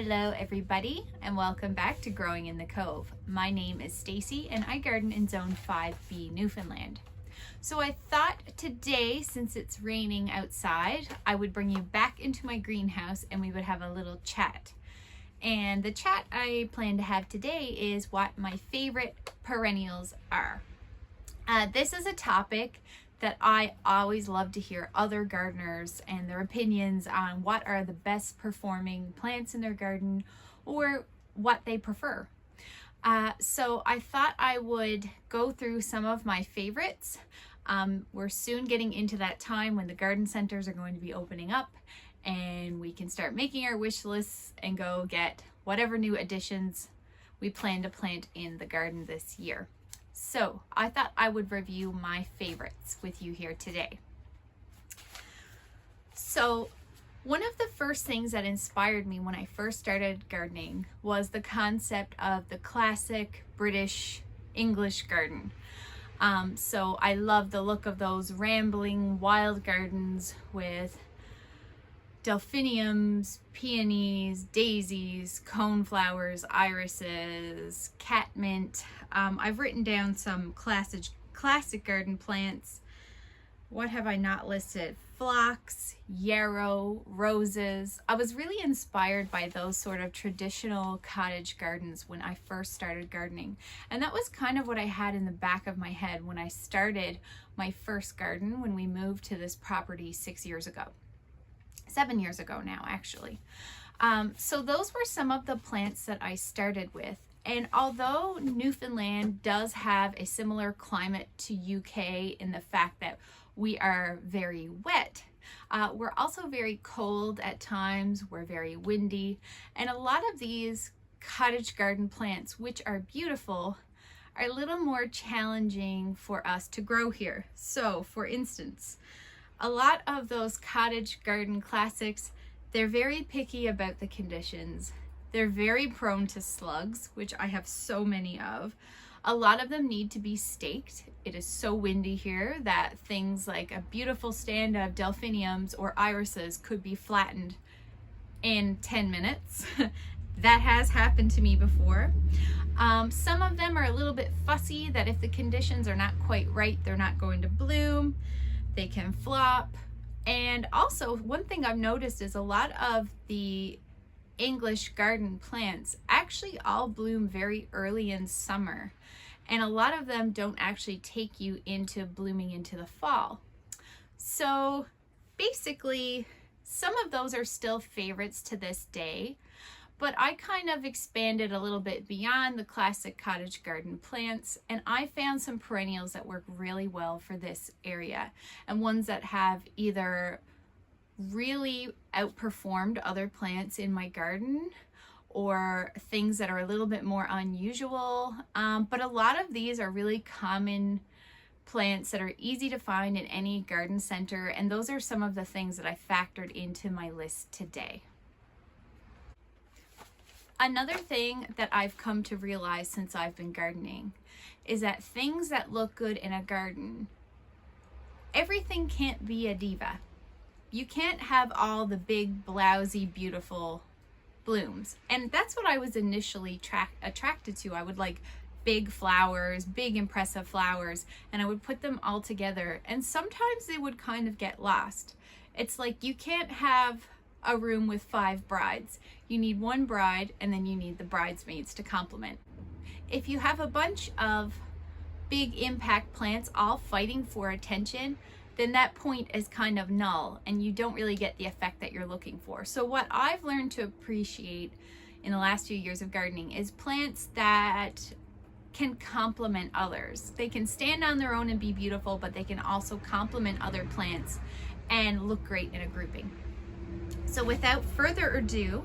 Hello everybody and welcome back to Growing in the Cove. My name is Stacy and I garden in Zone 5B, Newfoundland. So I thought today, since it's raining outside, I would bring you back into my greenhouse and we would have a little chat. And the chat I plan to have today is what my favorite perennials are. This is a topic that I always love to hear other gardeners and their opinions on what are the best performing plants in their garden or what they prefer. So I thought I would go through some of my favorites. We're soon getting into that time when the garden centers are going to be opening up and we can start making our wish lists and go get whatever new additions we plan to plant in the garden this year. So I thought I would review my favorites with you here today. So one of the first things that inspired me when I first started gardening was the concept of the classic British English garden. So I love the look of those rambling wild gardens with delphiniums, peonies, daisies, coneflowers, irises, catmint. I've written down some classic garden plants. What have I not listed? Phlox, yarrow, roses. I was really inspired by those sort of traditional cottage gardens when I first started gardening. And that was kind of what I had in the back of my head when I started my first garden when we moved to this property 7 years ago now, actually. So those were some of the plants that I started with. And although Newfoundland does have a similar climate to UK in the fact that we are very wet, we're also very cold at times, we're very windy, and a lot of these cottage garden plants, which are beautiful, are a little more challenging for us to grow here. So for instance, a lot of those cottage garden classics, they're very picky about the conditions. They're very prone to slugs, which I have so many of. A lot of them need to be staked. It is so windy here that things like a beautiful stand of delphiniums or irises could be flattened in 10 minutes. That has happened to me before. Some of them are a little bit fussy, that if the conditions are not quite right, they're not going to bloom. They can flop. And also, one thing I've noticed is a lot of the English garden plants actually all bloom very early in summer. And a lot of them don't actually take you into blooming into the fall. So basically, some of those are still favorites to this day. But I kind of expanded a little bit beyond the classic cottage garden plants, and I found some perennials that work really well for this area, and ones that have either really outperformed other plants in my garden or things that are a little bit more unusual. But a lot of these are really common plants that are easy to find in any garden center, and those are some of the things that I factored into my list today. Another thing that I've come to realize since I've been gardening is that things that look good in a garden, everything can't be a diva. You can't have all the big, blousy, beautiful blooms. And that's what I was initially attracted to. I would like big flowers, big impressive flowers, and I would put them all together. And sometimes they would kind of get lost. It's like you can't have a room with 5 brides. You need one bride and then you need the bridesmaids to complement. If you have a bunch of big impact plants all fighting for attention, then that point is kind of null and you don't really get the effect that you're looking for. So what I've learned to appreciate in the last few years of gardening is plants that can complement others. They can stand on their own and be beautiful, but they can also complement other plants and look great in a grouping. So without further ado,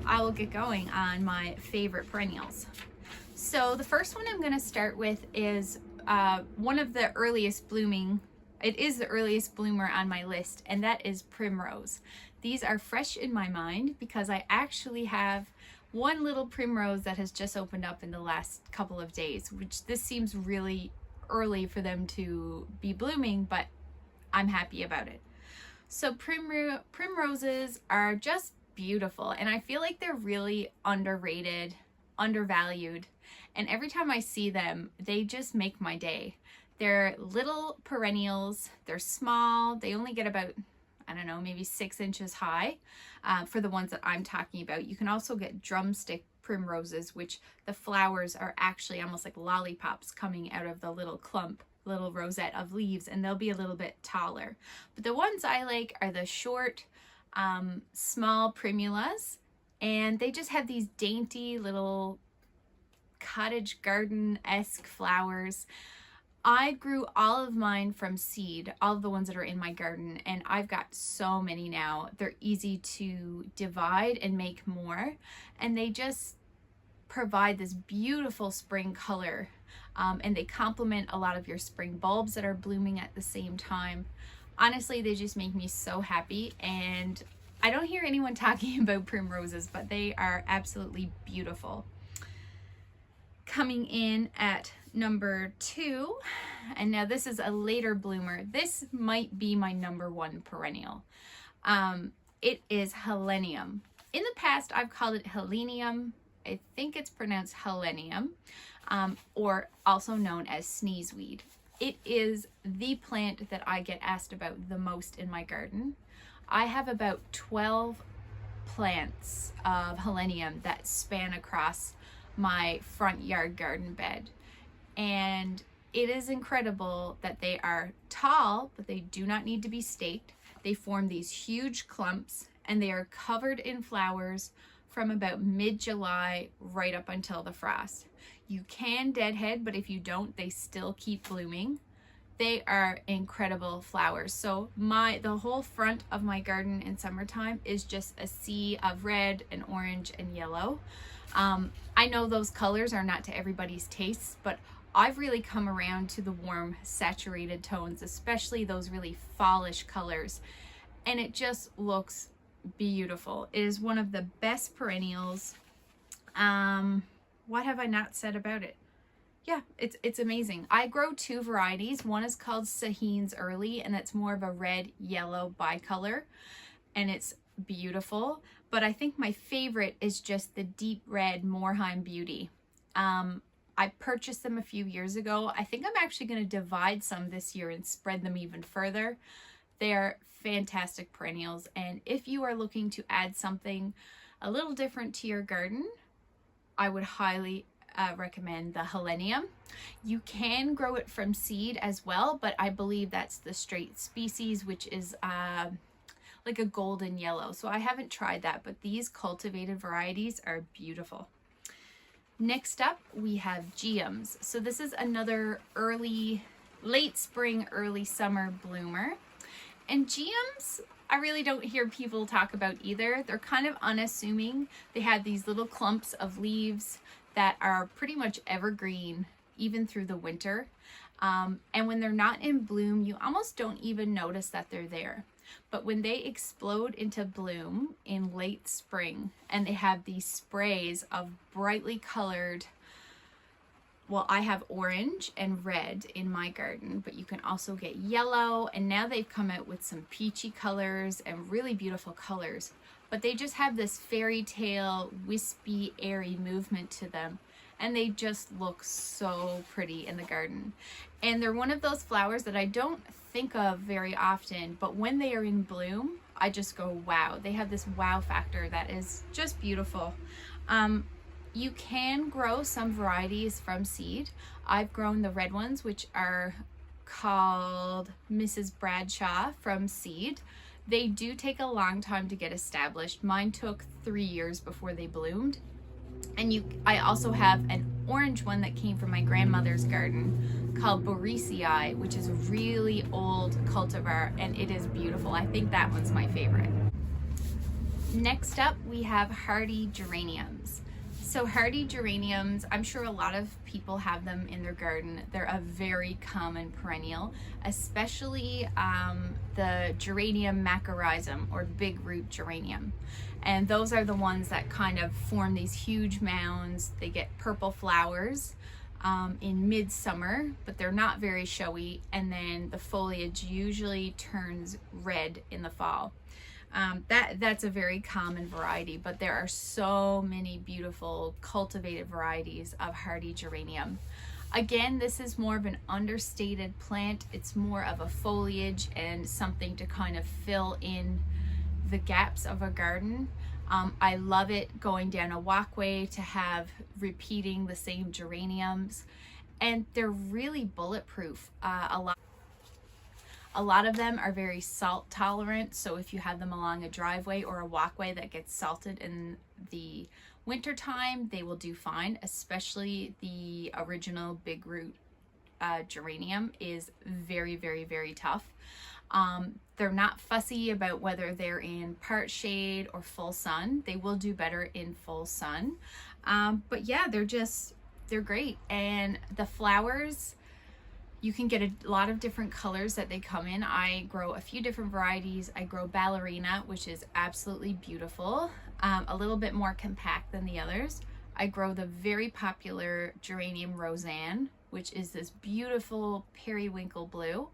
I will get going on my favorite perennials. So the first one I'm going to start with is one of the earliest blooming. It is the earliest bloomer on my list, and that is Primrose. These are fresh in my mind because I actually have one little primrose that has just opened up in the last couple of days, which this seems really early for them to be blooming, but I'm happy about it. So primroses are just beautiful. And I feel like they're really underrated, undervalued. And every time I see them, they just make my day. They're little perennials. They're small. They only get about, I don't know, maybe 6 inches high for the ones that I'm talking about. You can also get drumstick primroses, which the flowers are actually almost like lollipops coming out of the little clump, little rosette of leaves, and they'll be a little bit taller. But the ones I like are the short, small primulas, and they just have these dainty little cottage garden-esque flowers. I grew all of mine from seed, all of the ones that are in my garden, and I've got so many now. They're easy to divide and make more, and they just provide this beautiful spring color, and they complement a lot of your spring bulbs that are blooming at the same time. Honestly, they just make me so happy, and I don't hear anyone talking about primroses, but they are absolutely beautiful. Coming in at number 2, and now this is a later bloomer. This might be my number 1 perennial. It is Helenium. In the past, I've called it Helenium. I think it's pronounced Helenium, or also known as sneezeweed. It is the plant that I get asked about the most in my garden. I have about 12 plants of Helenium that span across my front yard garden bed, and it is incredible that they are tall, but they do not need to be staked. They form these huge clumps, and they are covered in flowers from about mid-July right up until the frost. You can deadhead, but if you don't, they still keep blooming. They are incredible flowers. So the whole front of my garden in summertime is just a sea of red and orange and yellow. I know those colors are not to everybody's tastes, but I've really come around to the warm, saturated tones, especially those really fallish colors, and it just looks beautiful. It is one of the best perennials. What have I not said about it? Yeah, it's amazing. I grow 2 varieties. One is called Sahin's Early, and it's more of a red-yellow bicolor, and it's beautiful. But I think my favorite is just the deep red Morheim Beauty. I purchased them a few years ago. I think I'm actually going to divide some this year and spread them even further. They're fantastic perennials, and if you are looking to add something a little different to your garden, I would highly recommend the Helenium. You can grow it from seed as well, but I believe that's the straight species, which is like a golden yellow. So I haven't tried that, but these cultivated varieties are beautiful. Next up, we have Geums. So this is another late spring, early summer bloomer. And Geums, I really don't hear people talk about either. They're kind of unassuming. They have these little clumps of leaves that are pretty much evergreen, even through the winter. And when they're not in bloom, you almost don't even notice that they're there. But when they explode into bloom in late spring, and they have these sprays of brightly colored, well, I have orange and red in my garden, but you can also get yellow, and now they've come out with some peachy colors and really beautiful colors. But they just have this fairy tale, wispy, airy movement to them, and they just look so pretty in the garden. And they're one of those flowers that I don't think of very often, but when they are in bloom, I just go, wow. They have this wow factor that is just beautiful. You can grow some varieties from seed. I've grown the red ones, which are called Mrs. Bradshaw, from seed. They do take a long time to get established. Mine took 3 years before they bloomed. And I also have an orange one that came from my grandmother's garden called Borisii, which is a really old cultivar, and it is beautiful. I think that one's my favorite. Next up, we have hardy geraniums. So hardy geraniums, I'm sure a lot of people have them in their garden. They're a very common perennial, especially the geranium macrorhizum, or big root geranium. And those are the ones that kind of form these huge mounds. They get purple flowers in midsummer, but they're not very showy. And then the foliage usually turns red in the fall. That's a very common variety, but there are so many beautiful cultivated varieties of hardy geranium. Again, this is more of an understated plant. It's more of a foliage and something to kind of fill in the gaps of a garden. I love it going down a walkway to have repeating the same geraniums, and they're really bulletproof. A lot of them are very salt tolerant, so if you have them along a driveway or a walkway that gets salted in the winter time, they will do fine. Especially the original big root geranium is very, very, very tough. They're not fussy about whether they're in part shade or full sun. They will do better in full sun. But yeah, they're great. And the flowers, you can get a lot of different colors that they come in. I grow a few different varieties. I grow Ballerina, which is absolutely beautiful, a little bit more compact than the others. I grow the very popular Geranium Rozanne, which is this beautiful periwinkle blue.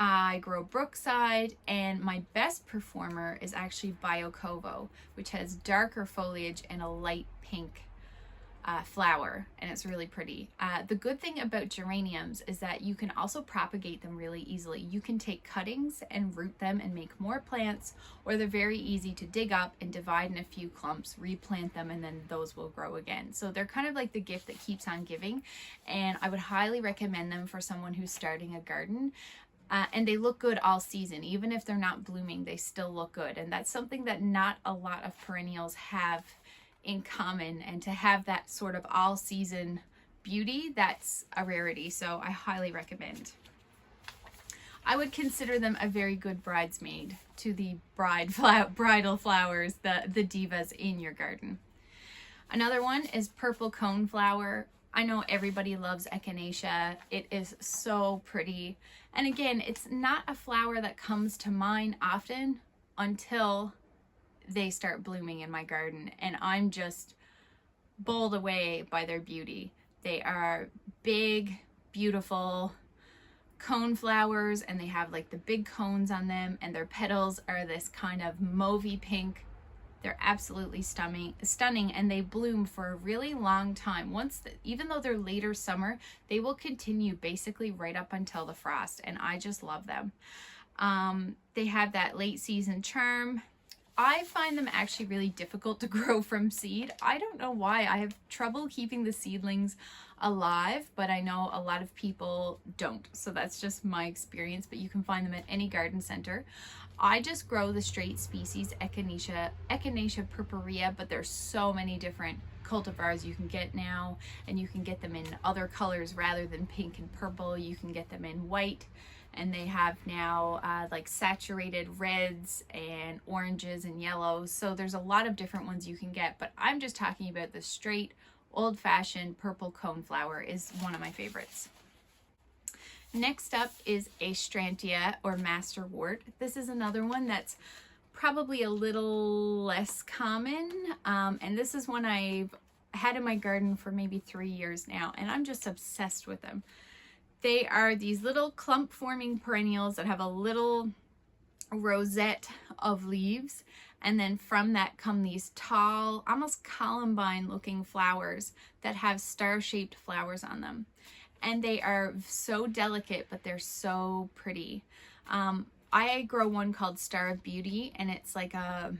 I grow Brookside, and my best performer is actually Biokovo, which has darker foliage and a light pink flower, and it's really pretty. The good thing about geraniums is that you can also propagate them really easily. You can take cuttings and root them and make more plants, or they're very easy to dig up and divide in a few clumps, replant them, and then those will grow again. So they're kind of like the gift that keeps on giving, and I would highly recommend them for someone who's starting a garden. And they look good all season. Even if they're not blooming, they still look good, and that's something that not a lot of perennials have in common. And to have that sort of all season beauty, that's a rarity, so I highly recommend. I would consider them a very good bridesmaid to the bridal flowers, the divas in your garden. Another one is purple coneflower. I know everybody loves echinacea. It is so pretty, and again, it's not a flower that comes to mind often until they start blooming in my garden, and I'm just bowled away by their beauty. They are big, beautiful cone flowers, and they have like the big cones on them, and their petals are this kind of mauvey pink. They're absolutely stunning, and they bloom for a really long time. Even though they're later summer, they will continue basically right up until the frost, and I just love them. They have that late season charm. I find them actually really difficult to grow from seed. I don't know why. I have trouble keeping the seedlings alive, but I know a lot of people don't. So that's just my experience, but you can find them at any garden center. I just grow the straight species Echinacea purpurea, but there's so many different cultivars you can get now, and you can get them in other colors rather than pink and purple. You can get them in white, and they have now like saturated reds and oranges and yellows. So there's a lot of different ones you can get, but I'm just talking about the straight old-fashioned purple coneflower is one of my favorites. Next up is Astrantia, or masterwort. This is another one that's probably a little less common, and this is one I've had in my garden for maybe 3 years now, and I'm just obsessed with them. They are these little clump forming perennials that have a little rosette of leaves, and then from that come these tall, almost columbine looking flowers that have star-shaped flowers on them. And they are so delicate, but they're so pretty. I grow one called Star of Beauty, and it's like a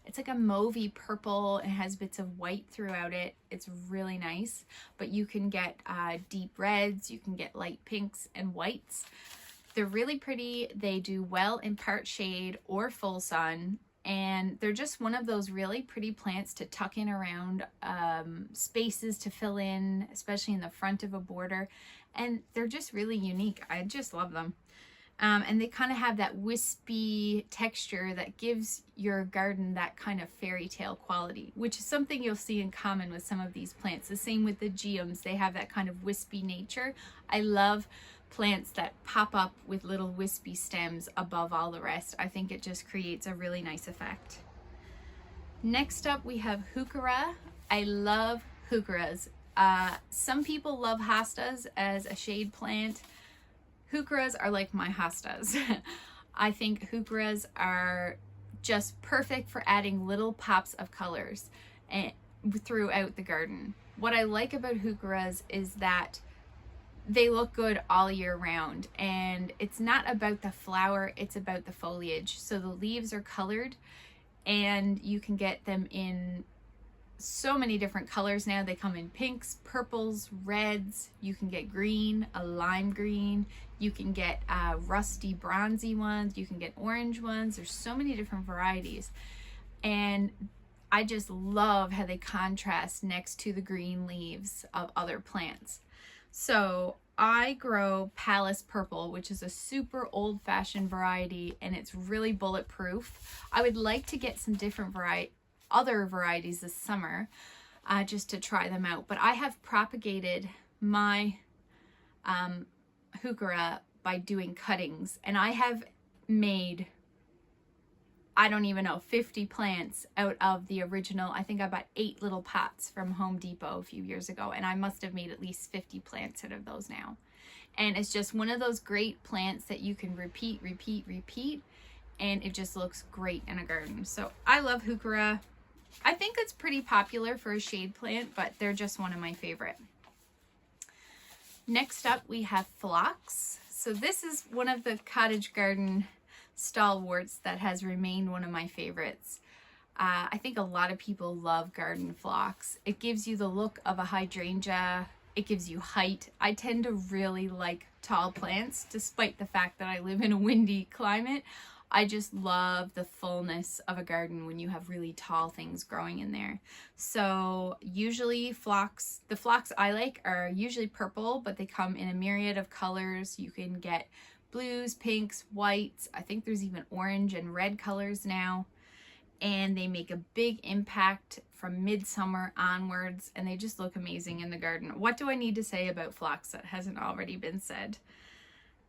mauvey purple. It has bits of white throughout it. It's really nice, but you can get deep reds, you can get light pinks and whites. They're really pretty. They do well in part shade or full sun, and they're just one of those really pretty plants to tuck in around spaces to fill in, especially in the front of a border, and they're just really unique. I just love them. And they kind of have that wispy texture that gives your garden that kind of fairy tale quality, which is something you'll see in common with some of these plants. The same with the Geums. They have that kind of wispy nature. I love plants that pop up with little wispy stems above all the rest. I think it just creates a really nice effect. Next up, we have Heuchera. I love Heucheras. Some people love hostas as a shade plant. Heucheras are like my hostas. I think heucheras are just perfect for adding little pops of colors throughout the garden. What I like about heucheras is that they look good all year round, and it's not about the flower, it's about the foliage. So the leaves are colored, and you can get them in so many different colors now. They come in pinks, purples, reds. You can get green, a lime green. You can get rusty bronzy ones. You can get orange ones. There's so many different varieties, and I just love how they contrast next to the green leaves of other plants. So I grow Palace Purple, which is a super old-fashioned variety, and it's really bulletproof. I would like to get some different other varieties this summer, just to try them out. But I have propagated my heuchera by doing cuttings, and I have made, I don't even know, 50 plants out of the original. I think I bought 8 little pots from Home Depot a few years ago, and I must have made at least 50 plants out of those now. And it's just one of those great plants that you can repeat, and it just looks great in a garden. So I love heuchera. I think it's pretty popular for a shade plant, but they're just one of my favorite. Next up, we have Phlox. So this is one of the cottage garden stalwarts that has remained one of my favorites. I think a lot of people love garden phlox. It gives you the look of a hydrangea. It gives you height. I tend to really like tall plants, despite the fact that I live in a windy climate. I just love the fullness of a garden when you have really tall things growing in there. So usually the phlox I like are usually purple, but they come in a myriad of colors. You can get blues, pinks, whites. I think there's even orange and red colors now. And they make a big impact from midsummer onwards, and they just look amazing in the garden. What do I need to say about phlox that hasn't already been said?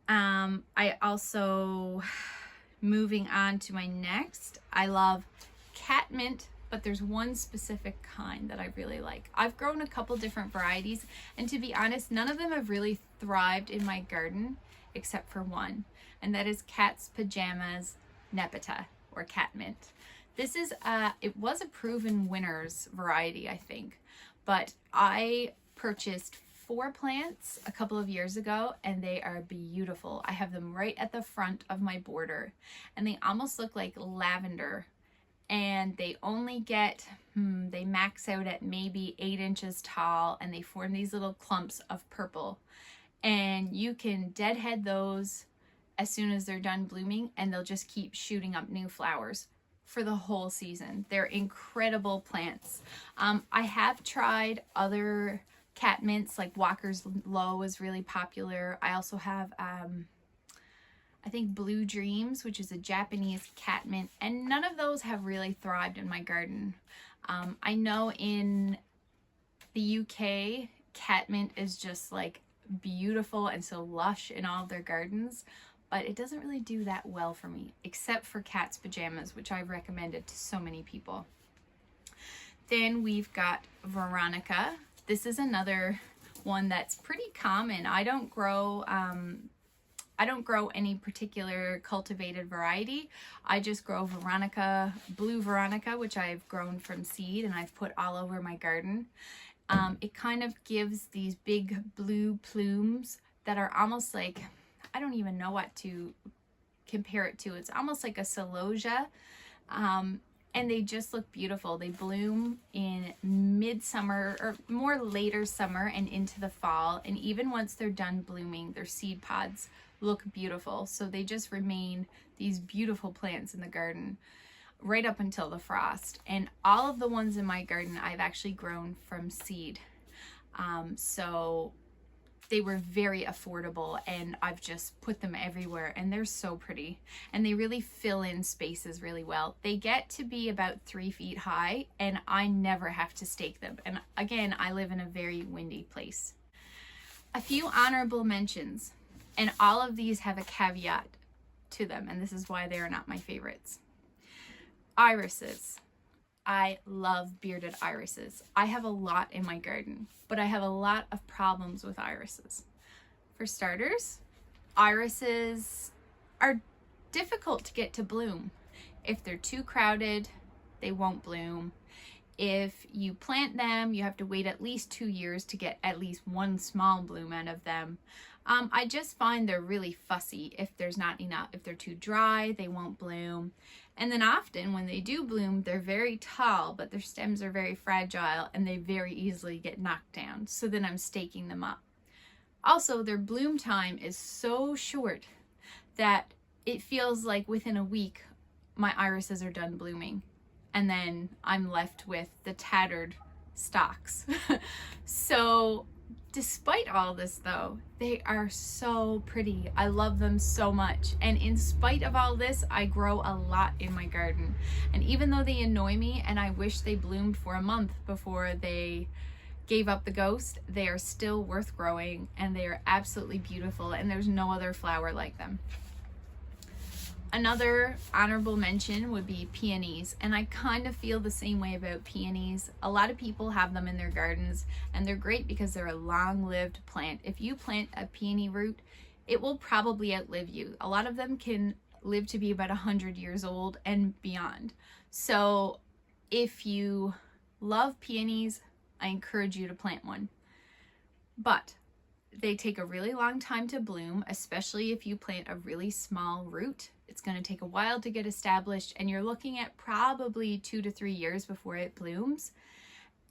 I also... Moving on to my next, I love Catmint, but there's one specific kind that I really like. I've grown a couple different varieties, and to be honest, none of them have really thrived in my garden except for one, and that is Cat's Pajamas Nepeta, or Catmint. This is, it was a proven winners variety, I think, but I purchased 4 plants a couple of years ago, and they are beautiful. I have them right at the front of my border, and they almost look like lavender, and they only get, they max out at maybe 8 inches tall, and they form these little clumps of purple, and you can deadhead those as soon as they're done blooming, and they'll just keep shooting up new flowers for the whole season. They're incredible plants. I have tried other catmints, like Walker's Low is really popular. I also have I think Blue Dreams, which is a Japanese catmint, and none of those have really thrived in my garden. I know in the UK, catmint is just like beautiful and so lush in all of their gardens, but it doesn't really do that well for me, except for Cat's Pajamas, which I've recommended to so many people. Then we've got Veronica. This is another one that's pretty common. I don't grow any particular cultivated variety. I just grow Veronica, blue Veronica, which I've grown from seed and I've put all over my garden. It kind of gives these big blue plumes that are almost like, I don't even know what to compare it to. It's almost like a celosia. And they just look beautiful. They bloom in midsummer or more later summer and into the fall. And even once they're done blooming, their seed pods look beautiful. So they just remain these beautiful plants in the garden right up until the frost. And all of the ones in my garden I've actually grown from seed. So they were very affordable, and I've just put them everywhere, and they're so pretty, and they really fill in spaces really well. They get to be about 3 feet high, and I never have to stake them. And again, I live in a very windy place. A few honorable mentions, and all of these have a caveat to them, and this is why they are not my favorites. Irises. I love bearded irises. I have a lot in my garden, but I have a lot of problems with irises. For starters, irises are difficult to get to bloom. If they're too crowded, they won't bloom. If you plant them, you have to wait at least 2 years to get at least one small bloom out of them. I just find they're really fussy if there's not enough. If they're too dry, they won't bloom. And then often when they do bloom, they're very tall, but their stems are very fragile and they very easily get knocked down. So then I'm staking them up. Also, their bloom time is so short that it feels like within a week, my irises are done blooming. And then I'm left with the tattered stalks. So despite all this though, they are so pretty. I love them so much. And in spite of all this, I grow a lot in my garden. And even though they annoy me and I wish they bloomed for a month before they gave up the ghost, they are still worth growing and they are absolutely beautiful and there's no other flower like them. Another honorable mention would be peonies, and I kind of feel the same way about peonies. A lot of people have them in their gardens and they're great because they're a long-lived plant. If you plant a peony root, it will probably outlive you. A lot of them can live to be about 100 years old and beyond. So if you love peonies, I encourage you to plant one. But they take a really long time to bloom, especially if you plant a really small root. It's going to take a while to get established and you're looking at probably 2 to 3 years before it blooms.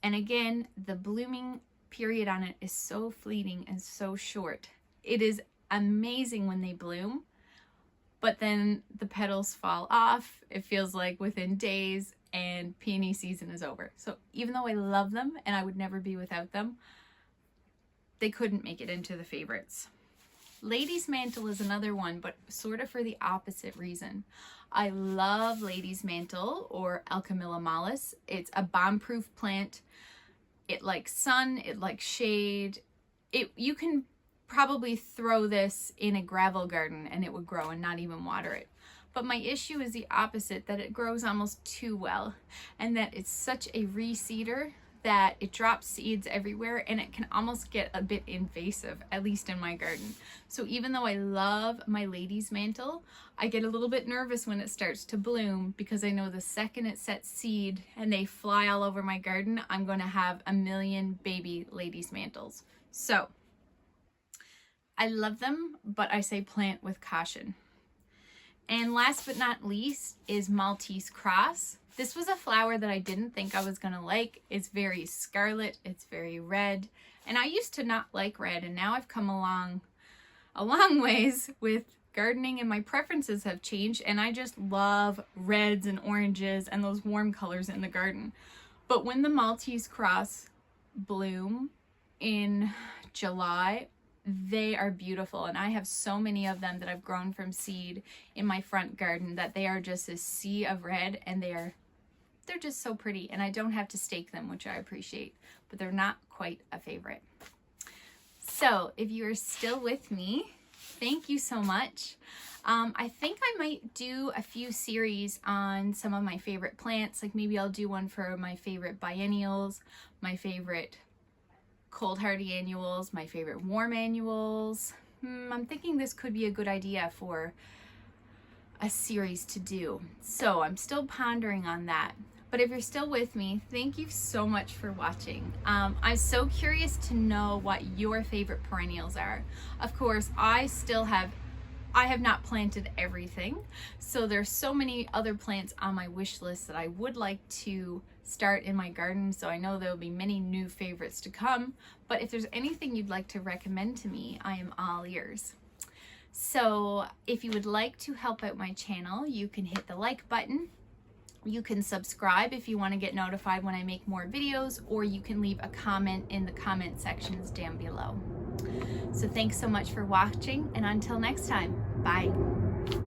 And again, the blooming period on it is so fleeting and so short. It is amazing when they bloom, but then the petals fall off. It feels like within days and peony season is over. So even though I love them and I would never be without them, they couldn't make it into the favorites. Lady's Mantle is another one, but sort of for the opposite reason. I love Lady's Mantle or Alchemilla mollis. It's a bomb-proof plant. It likes sun, it likes shade. You can probably throw this in a gravel garden and it would grow and not even water it. But my issue is the opposite, that it grows almost too well and that it's such a reseeder that it drops seeds everywhere and it can almost get a bit invasive, at least in my garden. So even though I love my Lady's Mantle, I get a little bit nervous when it starts to bloom because I know the second it sets seed and they fly all over my garden, I'm going to have a million baby Lady's Mantles. So I love them, but I say plant with caution. And last but not least is Maltese Cross. This was a flower that I didn't think I was going to like. It's very scarlet, it's very red, and I used to not like red, and now I've come along a long ways with gardening and my preferences have changed, and I just love reds and oranges and those warm colors in the garden. But when the Maltese Cross bloom in July, they are beautiful, and I have so many of them that I've grown from seed in my front garden that they are just a sea of red, and they're just so pretty, and I don't have to stake them, which I appreciate, but they're not quite a favorite. So if you are still with me, thank you so much. I think I might do a few series on some of my favorite plants, like maybe I'll do one for my favorite biennials, my favorite cold hardy annuals, my favorite warm annuals. I'm thinking this could be a good idea for a series to do. So I'm still pondering on that. But if you're still with me, thank you so much for watching. I'm so curious to know what your favorite perennials are. Of course, I have not planted everything, so there's so many other plants on my wish list that I would like to start in my garden, so I know there will be many new favorites to come. But if there's anything you'd like to recommend to me, I am all ears. So if you would like to help out my channel, you can hit the like button. You can subscribe if you want to get notified when I make more videos, or you can leave a comment in the comment sections down below. So thanks so much for watching, and until next time, bye.